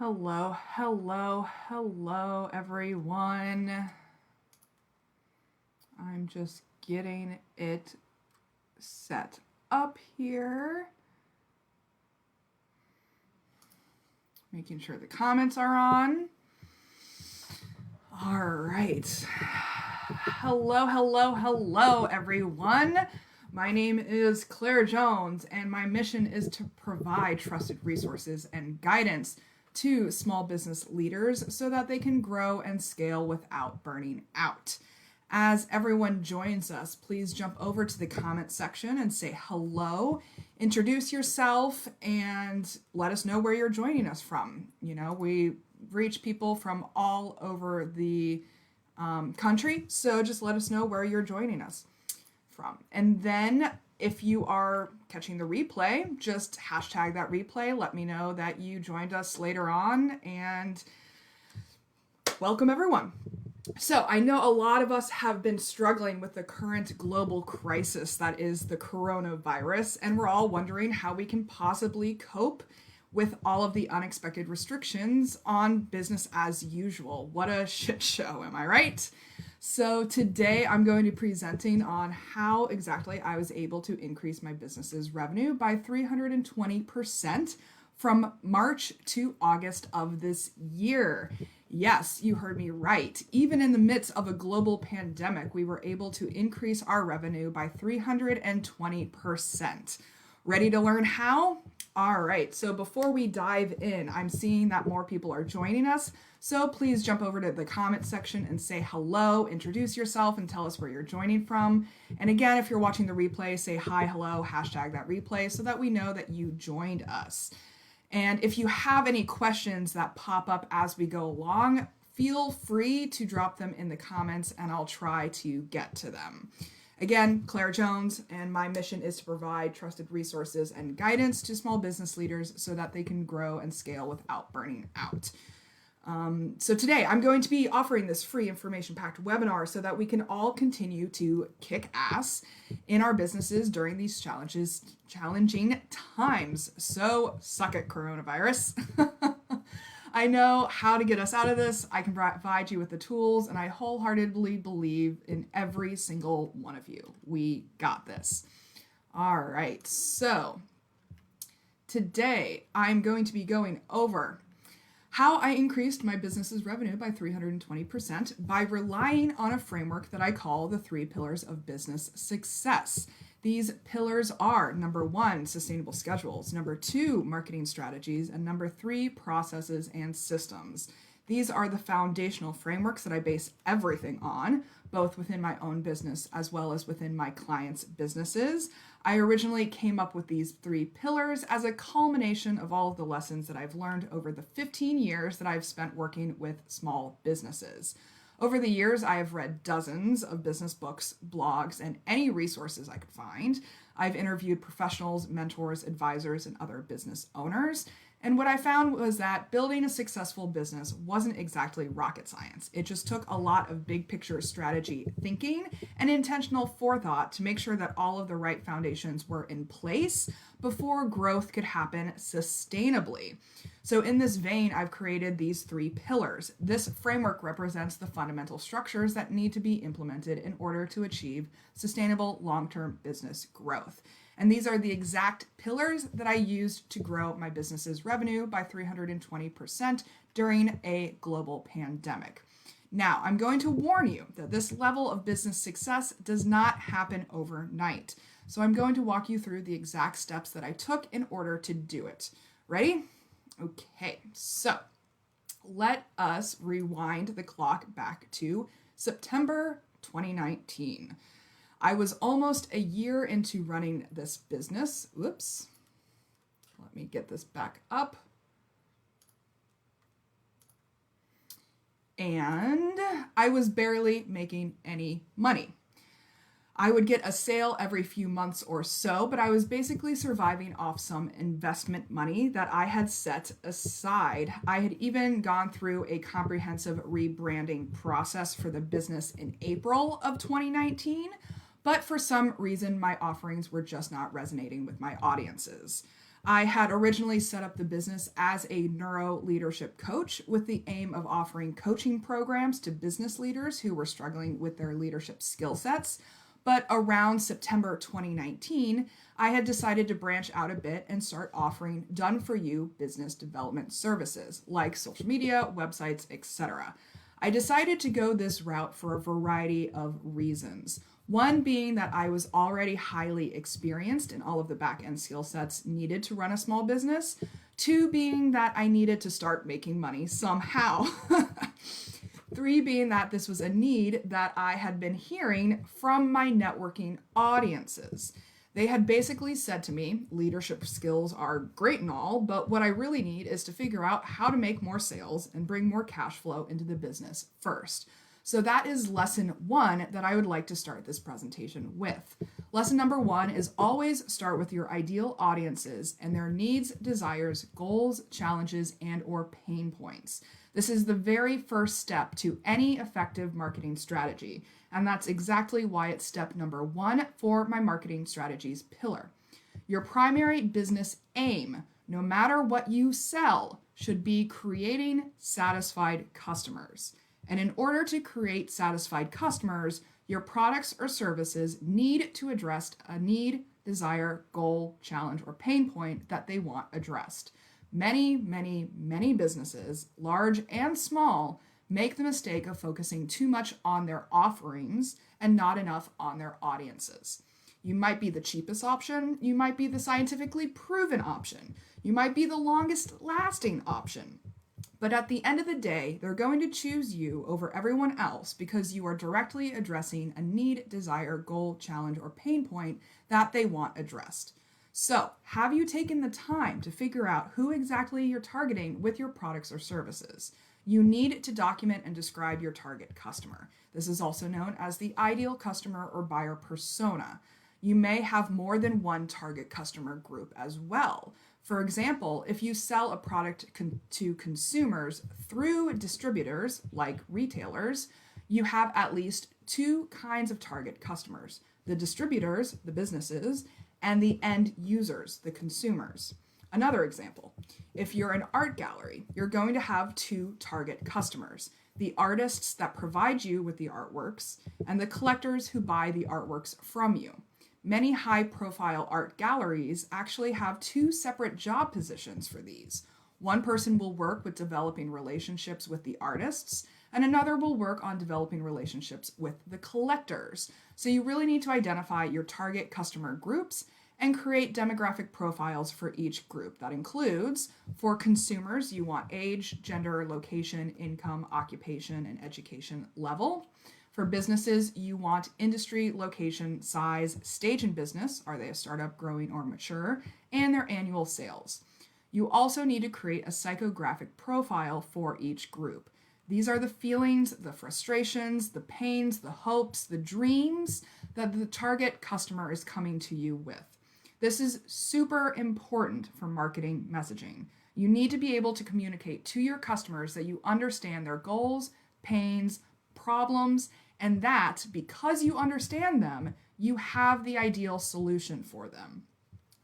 Hello, hello, hello, everyone. I'm just getting it set up here. Making sure the comments are on. All right. Hello, hello, hello, everyone. My name is Claire Jones, and my mission is to provide trusted resources and guidance to small business leaders so that they can grow and scale without burning out. As everyone joins us, please jump over to the comment section and say hello, introduce yourself, and let us know where you're joining us from. You know, we reach people from all over the country, so just let us know where you're joining us from. And then if you are catching the replay, just hashtag that replay. Let me know that you joined us later on, and welcome everyone. So I know a lot of us have been struggling with the current global crisis that is the coronavirus, and we're all wondering how we can possibly cope with all of the unexpected restrictions on business as usual. What a shit show, am I right? So today I'm going to be presenting on how exactly I was able to increase my business's revenue by 320% from March to August of this year. Yes, you heard me right. Even in the midst of a global pandemic, we were able to increase our revenue by 320%. Ready to learn how? All right, so before we dive in, I'm seeing that more people are joining us. So please jump over to the comment section and say hello, introduce yourself, and tell us where you're joining from. And again, if you're watching the replay, say hi, hello, hashtag that replay so that we know that you joined us. And if you have any questions that pop up as we go along, feel free to drop them in the comments and I'll try to get to them. Again, Claire Jones, and my mission is to provide trusted resources and guidance to small business leaders so that they can grow and scale without burning out. So today I'm going to be offering this free information-packed webinar so that we can all continue to kick ass in our businesses during these challenging times. So suck it, coronavirus. I know how to get us out of this. I can provide you with the tools, and I wholeheartedly believe in every single one of you. We got this. All right, so today I'm going to be going over how I increased my business's revenue by 320% by relying on a framework that I call the 3 pillars of business success. These pillars are number 1, sustainable schedules, number 2, marketing strategies, and number 3, processes and systems. These are the foundational frameworks that I base everything on, both within my own business as well as within my clients' businesses. I originally came up with these 3 pillars as a culmination of all of the lessons that I've learned over the 15 years that I've spent working with small businesses. Over the years, I have read dozens of business books, blogs, and any resources I could find. I've interviewed professionals, mentors, advisors, and other business owners. And what I found was that building a successful business wasn't exactly rocket science. It just took a lot of big picture strategy thinking and intentional forethought to make sure that all of the right foundations were in place before growth could happen sustainably. So in this vein, I've created these 3 pillars. This framework represents the fundamental structures that need to be implemented in order to achieve sustainable long-term business growth. And these are the exact pillars that I used to grow my business's revenue by 320% during a global pandemic. Now, I'm going to warn you that this level of business success does not happen overnight. So I'm going to walk you through the exact steps that I took in order to do it. Ready? Okay, so let us rewind the clock back to September 2019. I was almost a year into running this business. Whoops. Let me get this back up. And I was barely making any money. I would get a sale every few months or so, but I was basically surviving off some investment money that I had set aside. I had even gone through a comprehensive rebranding process for the business in April of 2019, but for some reason, my offerings were just not resonating with my audiences. I had originally set up the business as a neuro leadership coach with the aim of offering coaching programs to business leaders who were struggling with their leadership skill sets. But around September 2019, I had decided to branch out a bit and start offering done-for-you business development services like social media, websites, etc. I decided to go this route for a variety of reasons. One being that I was already highly experienced in all of the back-end skill sets needed to run a small business. Two being that I needed to start making money somehow. Three being that this was a need that I had been hearing from my networking audiences. They had basically said to me, leadership skills are great and all, but what I really need is to figure out how to make more sales and bring more cash flow into the business first. So that is lesson one that I would like to start this presentation with. Lesson number one is always start with your ideal audiences and their needs, desires, goals, challenges, and or pain points. This is the very first step to any effective marketing strategy, and that's exactly why it's step number one for my marketing strategies pillar. Your primary business aim, no matter what you sell, should be creating satisfied customers. And in order to create satisfied customers, your products or services need to address a need, desire, goal, challenge, or pain point that they want addressed. Many businesses, large and small, make the mistake of focusing too much on their offerings and not enough on their audiences. You might be the cheapest option, you might be the scientifically proven option, you might be the longest lasting option. But at the end of the day, they're going to choose you over everyone else because you are directly addressing a need, desire, goal, challenge, or pain point that they want addressed. So, have you taken the time to figure out who exactly you're targeting with your products or services? You need to document and describe your target customer. This is also known as the ideal customer or buyer persona. You may have more than one target customer group as well. For example, if you sell a product to consumers through distributors, like retailers, you have at least two kinds of target customers: the distributors, the businesses, and the end users, the consumers. Another example, if you're an art gallery, you're going to have two target customers: the artists that provide you with the artworks and the collectors who buy the artworks from you. Many high-profile art galleries actually have two separate job positions for these. One person will work with developing relationships with the artists, and another will work on developing relationships with the collectors. So you really need to identify your target customer groups and create demographic profiles for each group. That includes, for consumers, you want age, gender, location, income, occupation, and education level. For businesses, you want industry, location, size, stage in business, are they a startup, growing, or mature, and their annual sales. You also need to create a psychographic profile for each group. These are the feelings, the frustrations, the pains, the hopes, the dreams that the target customer is coming to you with. This is super important for marketing messaging. You need to be able to communicate to your customers that you understand their goals, pains, problems, and that because you understand them, you have the ideal solution for them.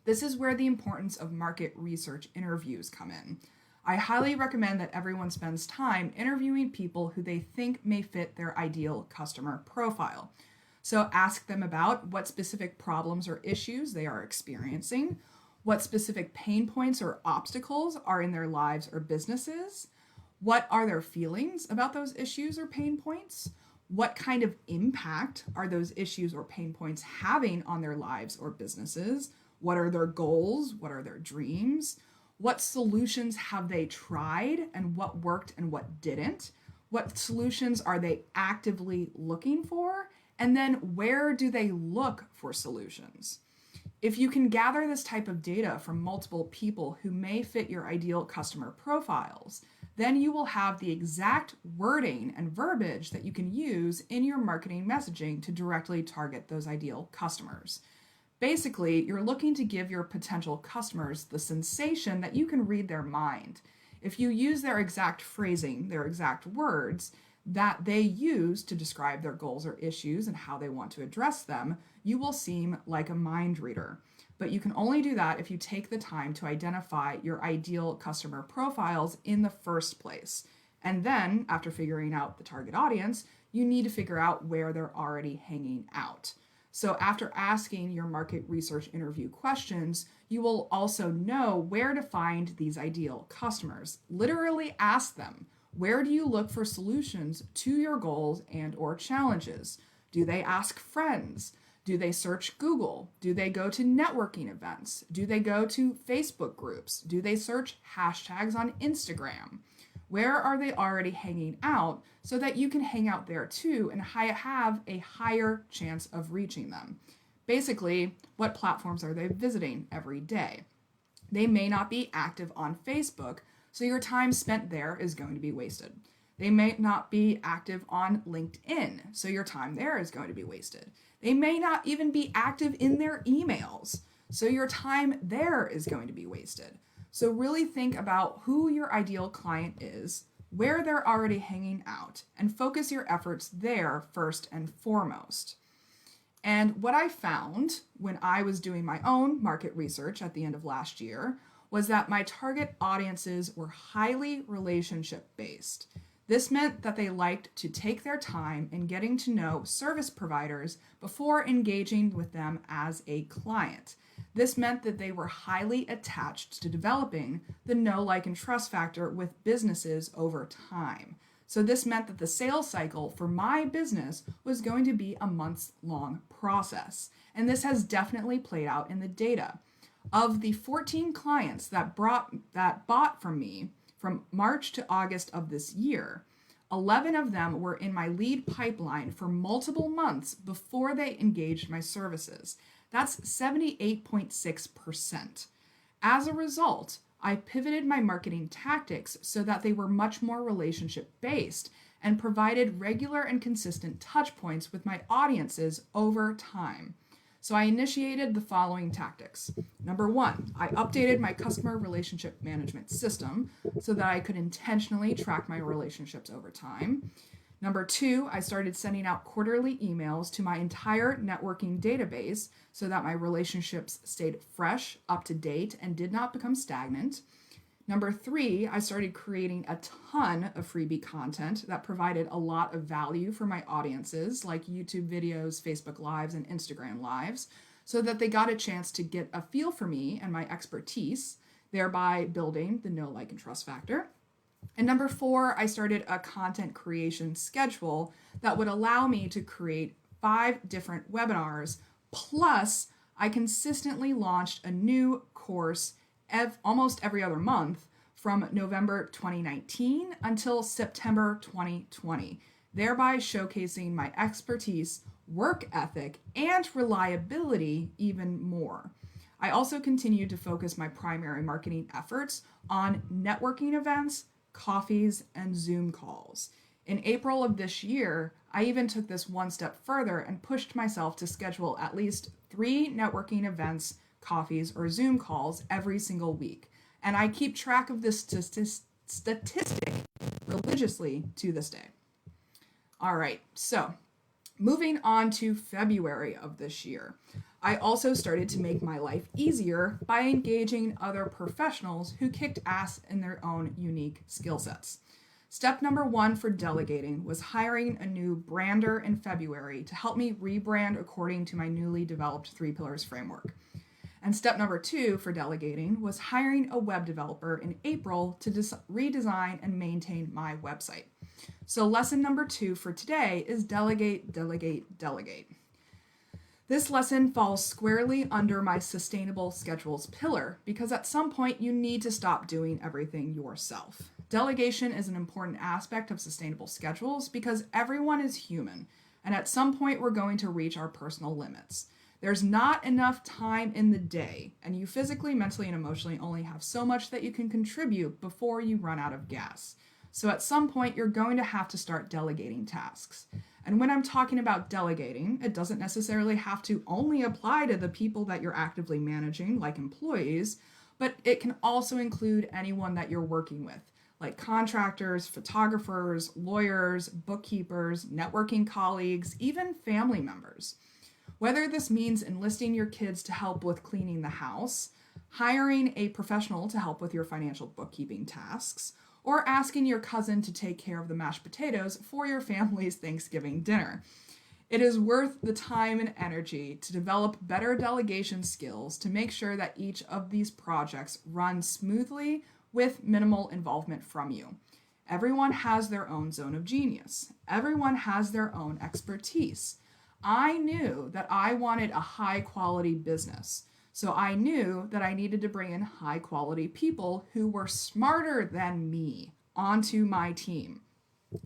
This is where the importance of market research interviews come in. I highly recommend that everyone spends time interviewing people who they think may fit their ideal customer profile. So ask them about what specific problems or issues they are experiencing, what specific pain points or obstacles are in their lives or businesses, what are their feelings about those issues or pain points, what kind of impact are those issues or pain points having on their lives or businesses, what are their goals, what are their dreams, what solutions have they tried and what worked and what didn't, what solutions are they actively looking for, and then where do they look for solutions. If you can gather this type of data from multiple people who may fit your ideal customer profiles, then you will have the exact wording and verbiage that you can use in your marketing messaging to directly target those ideal customers. Basically, you're looking to give your potential customers the sensation that you can read their mind. If you use their exact phrasing, their exact words that they use to describe their goals or issues and how they want to address them, you will seem like a mind reader. but you can only do that if you take the time to identify your ideal customer profiles in the first place. And then, after figuring out the target audience, you need to figure out where they're already hanging out. So after asking your market research interview questions, you will also know where to find these ideal customers. Literally ask them, where do you look for solutions to your goals and or challenges? Do they ask friends? Do they search Google? Do they go to networking events? Do they go to Facebook groups? Do they search hashtags on Instagram? Where are they already hanging out so that you can hang out there too and have a higher chance of reaching them? Basically, what platforms are they visiting every day? They may not be active on Facebook, so your time spent there is going to be wasted. They may not be active on LinkedIn, so your time there is going to be wasted. They may not even be active in their emails, so your time there is going to be wasted. So really think about who your ideal client is, where they're already hanging out, and focus your efforts there first and foremost. And what I found when I was doing my own market research at the end of last year was that my target audiences were highly relationship-based. This meant that they liked to take their time in getting to know service providers before engaging with them as a client. This meant that they were highly attached to developing the know, like, and trust factor with businesses over time. So this meant that the sales cycle for my business was going to be a months-long process. And this has definitely played out in the data. Of the 14 clients that bought from me from March to August of this year, 11 of them were in my lead pipeline for multiple months before they engaged my services. That's 78.6%. As a result, I pivoted my marketing tactics so that they were much more relationship-based and provided regular and consistent touch points with my audiences over time. So I initiated the following tactics. Number one, I updated my customer relationship management system so that I could intentionally track my relationships over time. Number two, I started sending out quarterly emails to my entire networking database so that my relationships stayed fresh, up to date, and did not become stagnant. Number three, I started creating a ton of freebie content that provided a lot of value for my audiences, like YouTube videos, Facebook Lives, and Instagram Lives, so that they got a chance to get a feel for me and my expertise, thereby building the know, like, and trust factor. And number four, I started a content creation schedule that would allow me to create 5 different webinars, plus I consistently launched a new course almost every other month from November 2019 until September 2020, thereby showcasing my expertise, work ethic, and reliability even more. I also continued to focus my primary marketing efforts on networking events, coffees, and Zoom calls. In April of this year, I even took this one step further and pushed myself to schedule at least 3 networking events, coffees, or Zoom calls every single week. And I keep track of this statistic religiously to this day. All right, so moving on to February of this year, I also started to make my life easier by engaging other professionals who kicked ass in their own unique skill sets. Step number 1 for delegating was hiring a new brander in February to help me rebrand according to my newly developed 3 pillars framework. And step number 2 for delegating was hiring a web developer in April to redesign and maintain my website. So lesson number 2 for today is delegate, delegate, delegate. This lesson falls squarely under my sustainable schedules pillar because at some point you need to stop doing everything yourself. Delegation is an important aspect of sustainable schedules because everyone is human, and at some point we're going to reach our personal limits. There's not enough time in the day, and you physically, mentally, and emotionally only have so much that you can contribute before you run out of gas. So at some point, you're going to have to start delegating tasks. And when I'm talking about delegating, it doesn't necessarily have to only apply to the people that you're actively managing, like employees, but it can also include anyone that you're working with, like contractors, photographers, lawyers, bookkeepers, networking colleagues, even family members. Whether this means enlisting your kids to help with cleaning the house, hiring a professional to help with your financial bookkeeping tasks, or asking your cousin to take care of the mashed potatoes for your family's Thanksgiving dinner. It is worth the time and energy to develop better delegation skills to make sure that each of these projects runs smoothly with minimal involvement from you. Everyone has their own zone of genius. Everyone has their own expertise. I knew that I wanted a high quality business, so I knew that I needed to bring in high quality people who were smarter than me onto my team.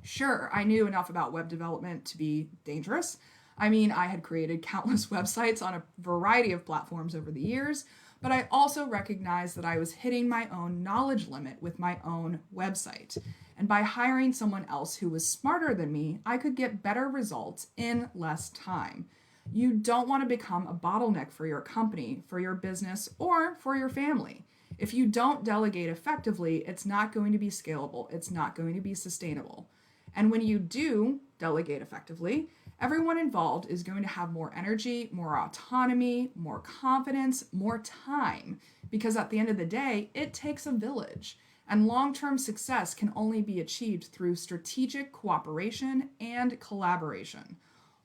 Sure, I knew enough about web development to be dangerous. I mean, I had created countless websites on a variety of platforms over the years, but I also recognized that I was hitting my own knowledge limit with my own website. And by hiring someone else who was smarter than me, I could get better results in less time. You don't want to become a bottleneck for your company, for your business, or for your family. If you don't delegate effectively, it's not going to be scalable. It's not going to be sustainable. And when you do delegate effectively, everyone involved is going to have more energy, more autonomy, more confidence, more time. Because at the end of the day, it takes a village. And long-term success can only be achieved through strategic cooperation and collaboration.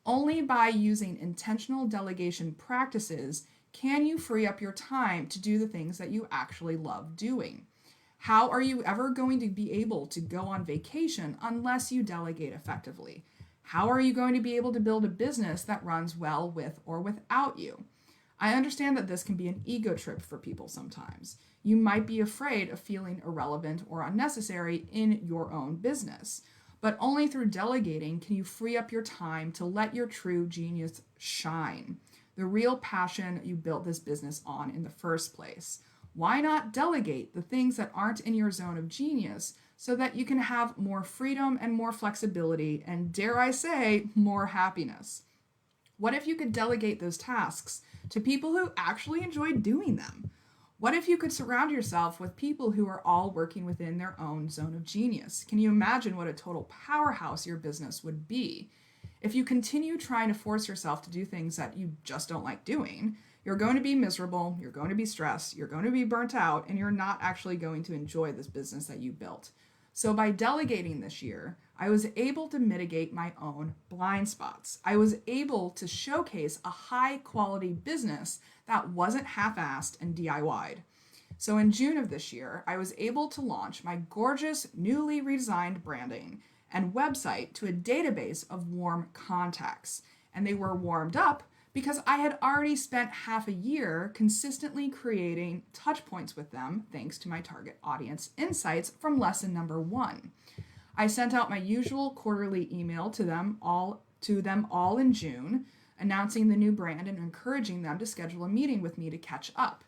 Only by using intentional delegation practices can you free up your time to do the things that you actually love doing. How are you ever going to be able to go on vacation unless you delegate effectively? How are you going to be able to build a business that runs well with or without you? I understand that this can be an ego trip for people sometimes. You might be afraid of feeling irrelevant or unnecessary in your own business. But only through delegating can you free up your time to let your true genius shine, the real passion you built this business on in the first place. Why not delegate the things that aren't in your zone of genius so that you can have more freedom and more flexibility and, dare I say, more happiness? What if you could delegate those tasks to people who actually enjoy doing them? What if you could surround yourself with people who are all working within their own zone of genius? Can you imagine what a total powerhouse your business would be? If you continue trying to force yourself to do things that you just don't like doing, you're going to be miserable, you're going to be stressed, you're going to be burnt out, and you're not actually going to enjoy this business that you built. So by delegating this year, I was able to mitigate my own blind spots. I was able to showcase a high quality business that wasn't half-assed and DIY'd. So in June of this year, I was able to launch my gorgeous, newly redesigned branding and website to a database of warm contacts. And they were warmed up because I had already spent half a year consistently creating touch points with them thanks to my target audience insights from lesson number 1. I sent out my usual quarterly email to them all in June, announcing the new brand and encouraging them to schedule a meeting with me to catch up.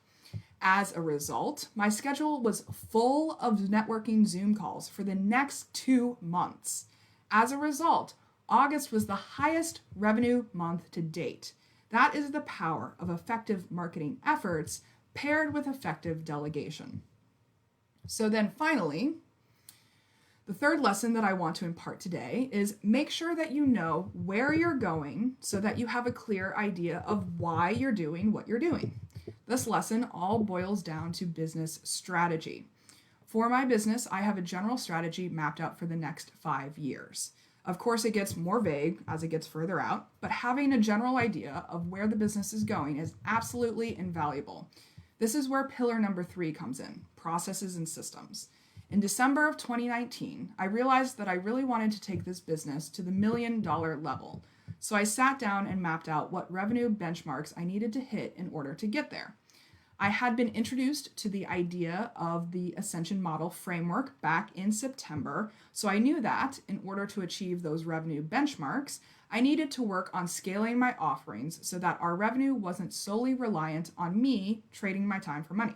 As a result, my schedule was full of networking Zoom calls for the next 2 months. As a result, August was the highest revenue month to date. That is the power of effective marketing efforts paired with effective delegation. So then finally, the third lesson that I want to impart today is make sure that you know where you're going so that you have a clear idea of why you're doing what you're doing. This lesson all boils down to business strategy. For my business, I have a general strategy mapped out for the next 5 years. Of course, it gets more vague as it gets further out, but having a general idea of where the business is going is absolutely invaluable. This is where pillar number 3 comes in, processes and systems. In December of 2019, I realized that I really wanted to take this business to the $1 million level. So I sat down and mapped out what revenue benchmarks I needed to hit in order to get there. I had been introduced to the idea of the Ascension Model framework back in September, so I knew that in order to achieve those revenue benchmarks, I needed to work on scaling my offerings so that our revenue wasn't solely reliant on me trading my time for money.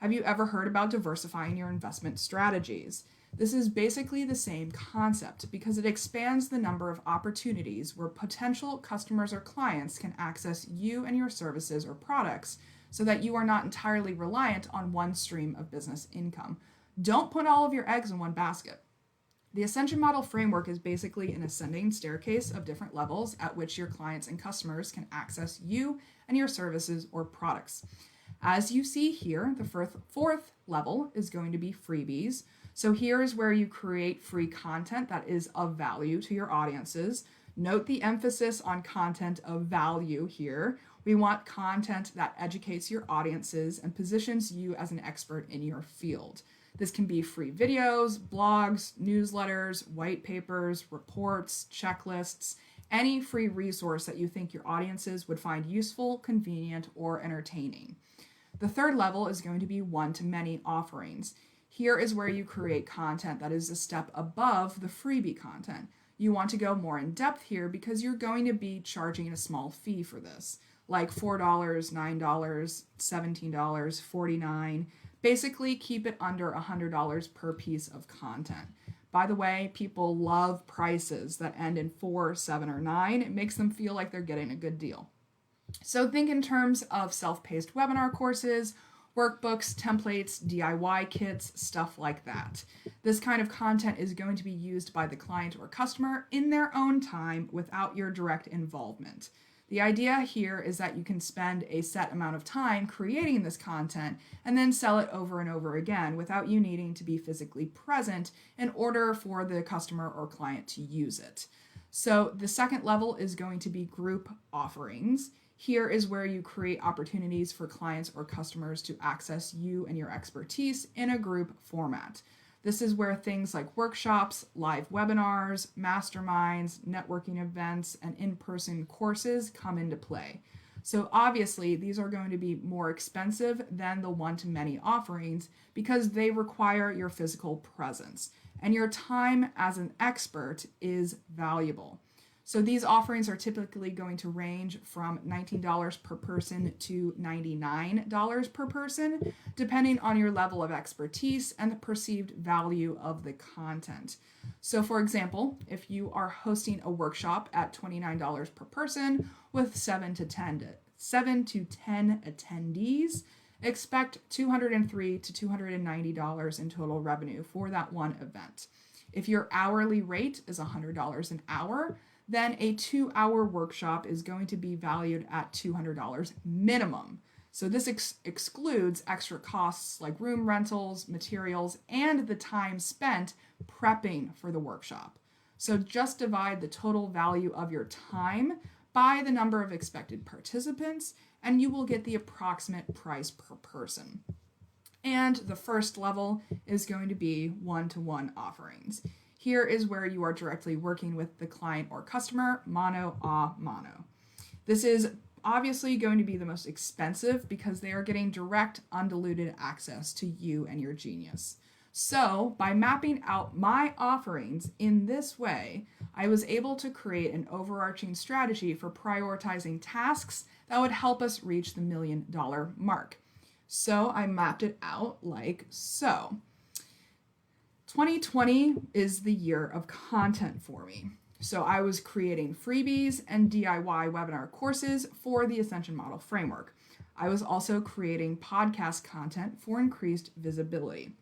Have you ever heard about diversifying your investment strategies? This is basically the same concept because it expands the number of opportunities where potential customers or clients can access you and your services or products so that you are not entirely reliant on one stream of business income. Don't put all of your eggs in one basket. The Ascension Model Framework is basically an ascending staircase of different levels at which your clients and customers can access you and your services or products. As you see here, the fourth level is going to be freebies. So here is where you create free content that is of value to your audiences. Note the emphasis on content of value here. We want content that educates your audiences and positions you as an expert in your field. This can be free videos, blogs, newsletters, white papers, reports, checklists, any free resource that you think your audiences would find useful, convenient, or entertaining. The third level is going to be one-to-many offerings. Here is where you create content that is a step above the freebie content. You want to go more in depth here because you're going to be charging a small fee for this, like $4, $9, $17, $49. Basically, keep it under $100 per piece of content. By the way, people love prices that end in 4, 7, or 9. It makes them feel like they're getting a good deal. So think in terms of self-paced webinar courses, workbooks, templates, DIY kits, stuff like that. This kind of content is going to be used by the client or customer in their own time without your direct involvement. The idea here is that you can spend a set amount of time creating this content and then sell it over and over again without you needing to be physically present in order for the customer or client to use it. So the second level is going to be group offerings. Here is where you create opportunities for clients or customers to access you and your expertise in a group format. This is where things like workshops, live webinars, masterminds, networking events, and in-person courses come into play. So obviously, these are going to be more expensive than the one-to-many offerings because they require your physical presence, and your time as an expert is valuable. So these offerings are typically going to range from $19 per person to $99 per person, depending on your level of expertise and the perceived value of the content. So for example, if you are hosting a workshop at $29 per person with 7 to 10 attendees, expect $203 to $290 in total revenue for that one event. If your hourly rate is $100 an hour, then a 2-hour workshop is going to be valued at $200 minimum. So this excludes extra costs like room rentals, materials, and the time spent prepping for the workshop. So just divide the total value of your time by the number of expected participants, and you will get the approximate price per person. And the first level is going to be one-to-one offerings. Here is where you are directly working with the client or customer, mano a mano. This is obviously going to be the most expensive because they are getting direct, undiluted access to you and your genius. So by mapping out my offerings in this way, I was able to create an overarching strategy for prioritizing tasks that would help us reach the $1 million mark. So I mapped it out like so. 2020 is the year of content for me. So I was creating freebies and DIY webinar courses for the Ascension Model Framework. I was also creating podcast content for increased visibility.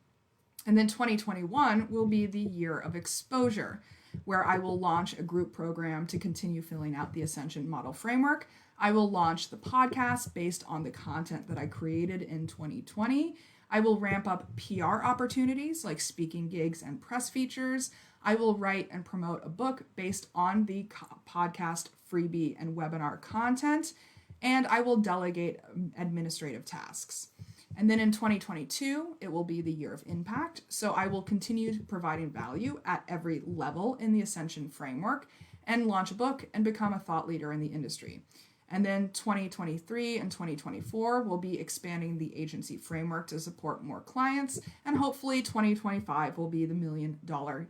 And then 2021 will be the year of exposure, where I will launch a group program to continue filling out the Ascension Model Framework. I will launch the podcast based on the content that I created in 2020. I will ramp up PR opportunities like speaking gigs and press features. I will write and promote a book based on the podcast, freebie, and webinar content. And I will delegate administrative tasks. And then in 2022, it will be the year of impact. So I will continue providing value at every level in the Ascension framework and launch a book and become a thought leader in the industry. And then 2023 and 2024 will be expanding the agency framework to support more clients. And hopefully 2025 will be the $1 million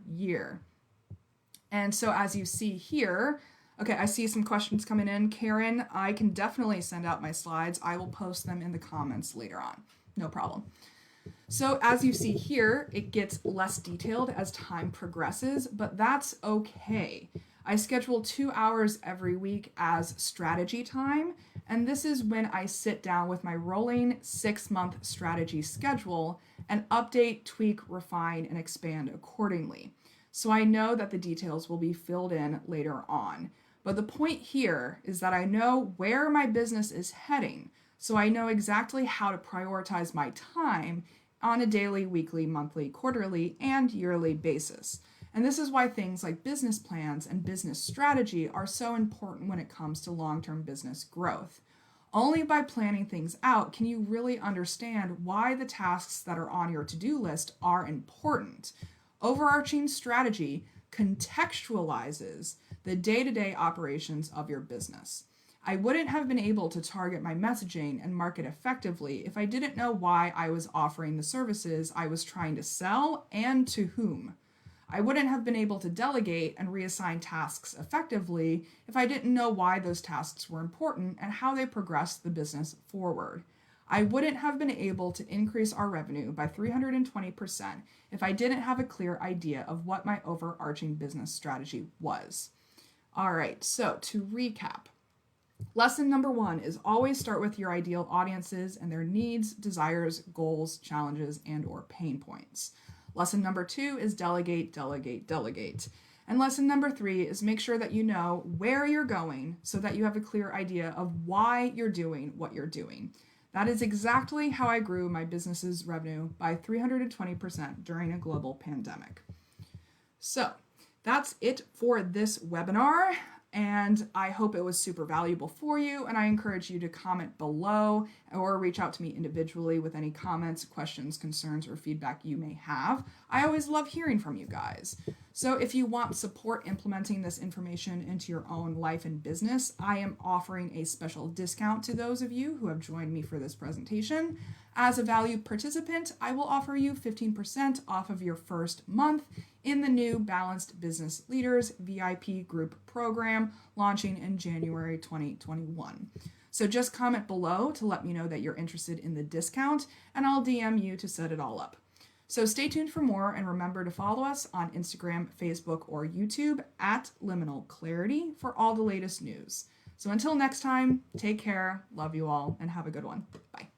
year. And so as you see here, okay, I see some questions coming in. Karen, I can definitely send out my slides. I will post them in the comments later on. No problem. So as you see here, it gets less detailed as time progresses, but that's okay. I schedule 2 hours every week as strategy time, and this is when I sit down with my rolling 6-month strategy schedule and update, tweak, refine, and expand accordingly. so I know that the details will be filled in later on. But the point here is that I know where my business is heading, so I know exactly how to prioritize my time on a daily, weekly, monthly, quarterly, and yearly basis. And this is why things like business plans and business strategy are so important when it comes to long-term business growth. Only by planning things out can you really understand why the tasks that are on your to-do list are important. Overarching strategy contextualizes the day-to-day operations of your business. I wouldn't have been able to target my messaging and market effectively if I didn't know why I was offering the services I was trying to sell and to whom. I wouldn't have been able to delegate and reassign tasks effectively if I didn't know why those tasks were important and how they progressed the business forward. I wouldn't have been able to increase our revenue by 320% if I didn't have a clear idea of what my overarching business strategy was. All right, so to recap, lesson number 1 is always start with your ideal audiences and their needs, desires, goals, challenges, and or pain points. Lesson number 2 is delegate, delegate, delegate. And lesson number 3 is make sure that you know where you're going so that you have a clear idea of why you're doing what you're doing. That is exactly how I grew my business's revenue by 320% during a global pandemic. So that's it for this webinar. And I hope it was super valuable for you. And I encourage you to comment below or reach out to me individually with any comments, questions, concerns, or feedback you may have. I always love hearing from you guys. So if you want support implementing this information into your own life and business, I am offering a special discount to those of you who have joined me for this presentation. As a valued participant, I will offer you 15% off of your first month in the new Balanced Business Leaders VIP group program launching in January 2021. So just comment below to let me know that you're interested in the discount, and I'll DM you to set it all up. So stay tuned for more, and remember to follow us on Instagram, Facebook, or YouTube at Liminal Clarity for all the latest news. So until next time, take care, love you all, and have a good one. Bye.